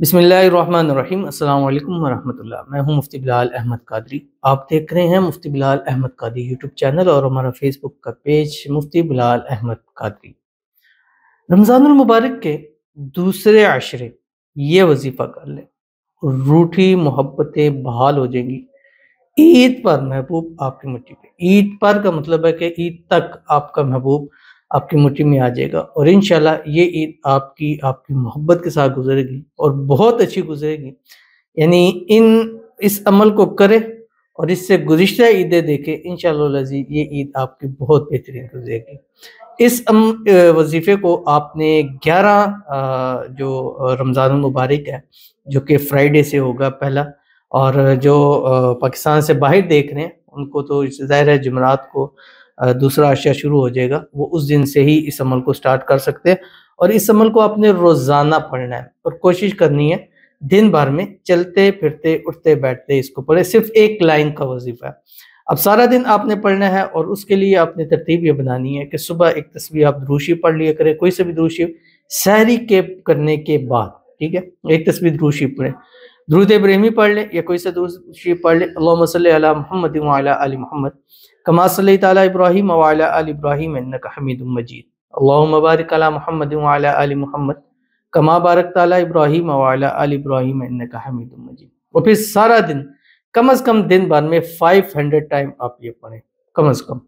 بسم اللہ الرحمن الرحیم۔ السلام علیکم ورحمۃ اللہ۔ میں ہوں مفتی بلال احمد قادری۔ آپ دیکھ رہے ہیں مفتی بلال احمد قادری یوٹیوب چینل اور ہمارا فیس بک کا پیج مفتی بلال احمد قادری۔ رمضان المبارک کے دوسرے عشرے یہ وظیفہ کر لیں، روٹھی محبتیں بحال ہو جائیں گی۔ عید پر محبوب آپ کی مٹھی پہ، عید پر کا مطلب ہے کہ عید تک آپ کا محبوب آپ کی مٹھی میں آ جائے گا، اور انشاءاللہ یہ عید آپ کی محبت کے ساتھ گزرے گی اور بہت اچھی گزرے گی۔ یعنی اس عمل کو کرے اور اس سے گزشتہ عیدیں دیکھے، انشاءاللہ العزیز یہ عید آپ کی بہت بہترین گزرے گی۔ اس وظیفے کو آپ نے 11 جو رمضان المبارک ہے، جو کہ فرائیڈے سے ہوگا پہلا، اور جو پاکستان سے باہر دیکھ رہے ہیں ان کو تو ظاہر ہے جمعرات کو دوسرا عشرہ شروع ہو جائے گا، وہ اس دن سے ہی اس عمل کو سٹارٹ کر سکتے ہیں۔ اور اس عمل کو آپ نے روزانہ پڑھنا ہے اور کوشش کرنی ہے دن بھر میں چلتے پھرتے اٹھتے بیٹھتے اس کو پڑھے۔ صرف ایک لائن کا وظیفہ ہے، اب سارا دن آپ نے پڑھنا ہے، اور اس کے لیے آپ نے ترتیب یہ بنانی ہے کہ صبح ایک تسبیح آپ دروشی پڑھ لیا کریں، کوئی سے بھی دروشی، سحری کے کرنے کے بعد، ٹھیک ہے، ایک تسبیح دروشی پڑھیں، درود ابراہیمی پڑھ لیں یا کوئی سے دروشی پڑھ لیں۔ اللہم صلی علی محمد وعلی آل محمد کما صلیت علی ابراہیم وعلی آل ابراہیم انک حمید مجید، اللہم بارک علی محمد وعلی آل محمد کما بارکت علی ابراہیم وعلی آل ابراہیم انک حمید مجید۔ اور پھر سارا دن کم از کم دن بھر میں 500 ٹائم آپ یہ پڑھیں کم از کم۔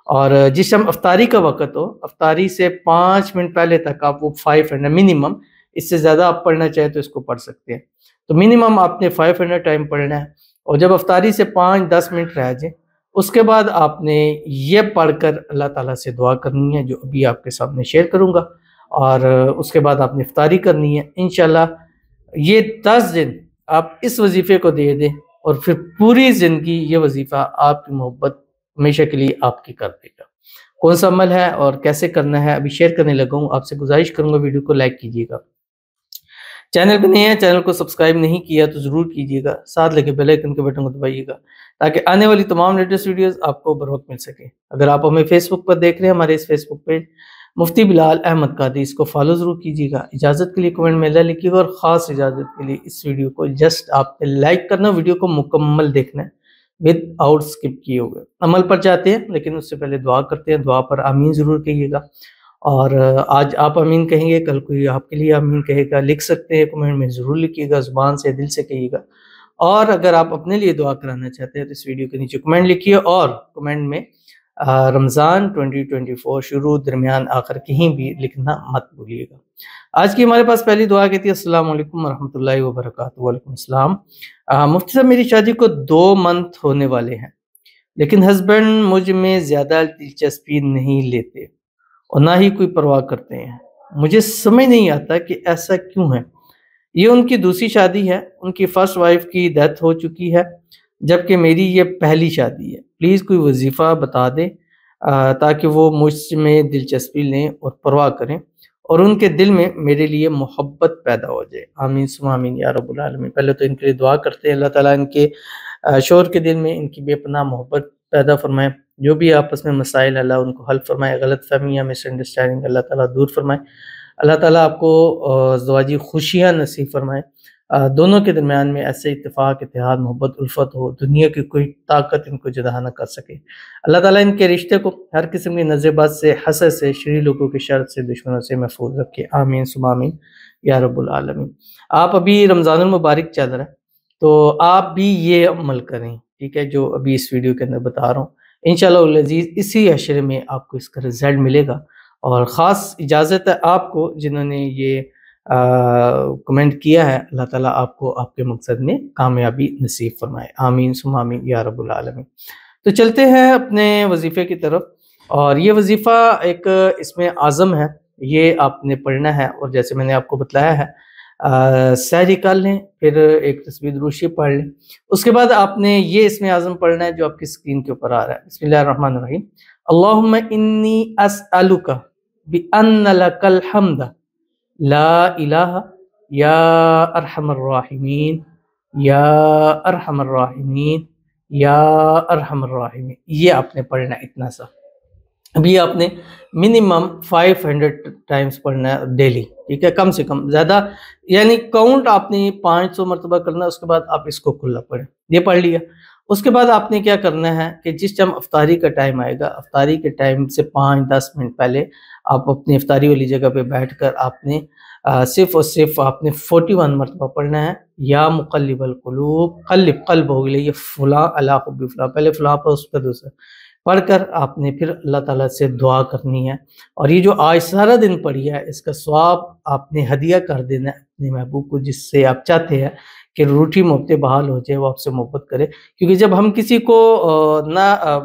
اور جس ٹائم افطاری کا وقت ہو، افطاری سے 5 منٹ پہلے تک آپ وہ 500 منیمم، اس سے زیادہ آپ پڑھنا چاہیں تو اس کو پڑھ سکتے ہیں، تو منیمم آپ نے 500 ٹائم پڑھنا ہے۔ اور جب افطاری سے 5-10 منٹ رہ جائیں، اس کے بعد آپ نے یہ پڑھ کر اللہ تعالیٰ سے دعا کرنی ہے جو ابھی آپ کے سامنے شیئر کروں گا، اور اس کے بعد آپ نے افطاری کرنی ہے۔ انشاءاللہ یہ 10 دن آپ اس وظیفے کو دے دیں، اور پھر پوری زندگی یہ وظیفہ آپ کی محبت ہمیشہ کے لیے آپ کی کر دے گا۔ کون سا عمل ہے اور کیسے کرنا ہے ابھی شیئر کرنے لگا ہوں، آپ سے گزارش کروں گا ویڈیو کو لائک کیجیے گا، چینل پہ نہیں ہے چینل کو سبسکرائب نہیں کیا تو ضرور کیجیے گا، ساتھ لگے بیل آئیکن کے بٹن کو دبائیے گا تاکہ آنے والی تمام لیٹسٹ ویڈیوز آپ کو بروقت مل سکے۔ اگر آپ ہمیں فیس بک پر دیکھ رہے ہیں، ہمارے اس فیس بک پیج مفتی بلال احمد قادری، اس کو فالو ضرور کیجیے گا۔ اجازت کے لیے کمنٹ میں اللہ لکھیے گا، اور خاص اجازت کے لیے اس ویڈیو کو جسٹ آپ نے لائک کرنا، ویڈیو کو مکمل دیکھنا ہے ود آؤٹ سکپ کیے ہوئے۔ عمل پر جاتے ہیں لیکن اس سے پہلے دعا کرتے ہیں، دعا پر آمین ضرور کہیے گا، اور آج آپ آمین کہیں گے، کل کوئی آپ کے لیے آمین کہے گا، لکھ سکتے ہیں کمنٹ میں ضرور لکھیے گا، زبان سے دل سے کہیے گا۔ اور اگر آپ اپنے لیے دعا کرانا چاہتے ہیں تو اس ویڈیو کے نیچے کمنٹ لکھیے، اور کمنٹ میں رمضان 2024 شروع درمیان آخر کہیں بھی لکھنا مت بھولیے گا۔ آج کی ہمارے پاس پہلی دعا کہتی ہے السلام علیکم ورحمۃ اللہ وبرکاتہ۔ وعلیکم السلام۔ مفتی صاحب، میری شادی کو 2 منتھ ہونے والے ہیں، لیکن ہسبینڈ مجھ میں زیادہ دلچسپی نہیں لیتے اور نہ ہی کوئی پرواہ کرتے ہیں۔ مجھے سمجھ نہیں آتا کہ ایسا کیوں ہے۔ یہ ان کی دوسری شادی ہے، ان کی فرسٹ وائف کی ڈیتھ ہو چکی ہے، جبکہ میری یہ پہلی شادی ہے۔ پلیز کوئی وظیفہ بتا دیں تاکہ وہ مجھ میں دلچسپی لیں اور پرواہ کریں، اور ان کے دل میں میرے لیے محبت پیدا ہو جائے۔ آمین ثم آمین یا رب العالمین۔ پہلے تو ان کے لیے دعا کرتے ہیں، اللہ تعالیٰ ان کے شوہر کے دل میں ان کی بے پناہ محبت پیدا فرمائے، جو بھی آپس میں مسائل اللہ ان کو حل فرمائے، غلط فہمیاں مس انڈرسٹینڈنگ اللہ تعالیٰ دور فرمائے، اللہ تعالیٰ آپ کو زواجی خوشیاں نصیب فرمائے، دونوں کے درمیان میں ایسے اتفاق، اتحاد، محبت، الفت ہو، دنیا کی کوئی طاقت ان کو جدا نہ کر سکے۔ اللہ تعالیٰ ان کے رشتے کو ہر قسم کی نظر بد سے، حسد سے، شریر لوگوں کی شر سے، دشمنوں سے محفوظ رکھے۔ آمین ثم آمین یا رب العالمین۔ آپ ابھی رمضان المبارک چل رہا ہے تو آپ بھی یہ عمل کریں، ٹھیک ہے، جو ابھی اس ویڈیو کے اندر بتا رہا ہوں۔ انشاءاللہ العزیز اسی عشرے میں آپ کو اس کا رزلٹ ملے گا، اور خاص اجازت ہے آپ کو جنہوں نے یہ کمنٹ کیا ہے، اللہ تعالیٰ آپ کو آپ کے مقصد میں کامیابی نصیب فرمائے۔ آمین ثم آمین یا رب العالمین۔ تو چلتے ہیں اپنے وظیفے کی طرف، اور یہ وظیفہ ایک اس میں عزم ہے، یہ آپ نے پڑھنا ہے، اور جیسے میں نے آپ کو بتلایا ہے سحری کر لیں، پھر ایک تسبیح دروشی پڑھ لیں، اس کے بعد آپ نے یہ اس میں عزم پڑھنا ہے جو آپ کی اسکرین کے اوپر آ رہا ہے۔ بسم اللہ الرحمن الرحیم۔ اللہم انی اسألک بأن لک الحمد لا الہ یا ارحم الراحمین یا ارحم الراحمین یا ارحم الراحمین۔ یہ آپ نے پڑھنا ہے اتنا سا، ابھی آپ نے منیمم 500 ٹائمز پڑھنا ہے ڈیلی، ٹھیک ہے، کم سے کم، زیادہ یعنی کاؤنٹ آپ نے 500 مرتبہ کرنا ہے، اس کے بعد آپ اس کو کھلا پڑھیں، یہ پڑھ لیا۔ اس کے بعد آپ نے کیا کرنا ہے کہ جس ٹائم افطاری کا ٹائم آئے گا، افطاری کے ٹائم سے 5-10 منٹ پہلے آپ اپنی افطاری والی جگہ پہ بیٹھ کر آپ نے صرف اور صرف آپ نے 41 مرتبہ پڑھنا ہے، یا مقلب القلوب، قلب قلب ہو گئی یہ فلاں اللہ حب فلاں، پہلے فلاں پر اس پہ دوسرا پڑھ کر آپ نے پھر اللہ تعالیٰ سے دعا کرنی ہے، اور یہ جو آج سارا دن پڑھی ہے اس کا ثواب آپ نے ہدیہ کر دینا ہے اپنے محبوب کو، جس سے آپ چاہتے ہیں کہ روٹھی محبت بحال ہو جائے، وہ آپ سے محبت کرے، کیونکہ جب ہم کسی کو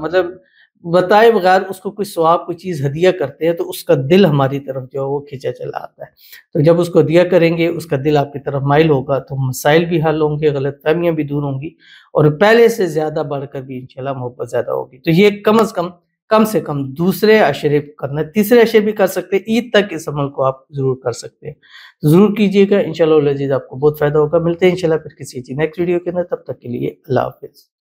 مطلب بتائے بغیر اس کو کوئی ثواب کوئی چیز ہدیہ کرتے ہیں تو اس کا دل ہماری طرف جو ہے وہ کھینچا چلا آتا ہے، تو جب اس کو ہدیہ کریں گے اس کا دل آپ کی طرف مائل ہوگا تو مسائل بھی حل ہوں گے، غلط فہمیاں بھی دور ہوں گی، اور پہلے سے زیادہ بڑھ کر بھی انشاءاللہ محبت زیادہ ہوگی۔ تو یہ کم از کم سے کم دوسرے عشرے کرنا ہے، تیسرے عشرے بھی کر سکتے ہیں، عید تک اس عمل کو آپ ضرور کر سکتے ہیں، تو ضرور کیجئے گا، انشاءاللہ العزیز آپ کو بہت فائدہ ہوگا۔ ملتے ہیں انشاءاللہ پھر کسی نیکسٹ ویڈیو کے اندر، تب تک کے لیے اللہ حافظ۔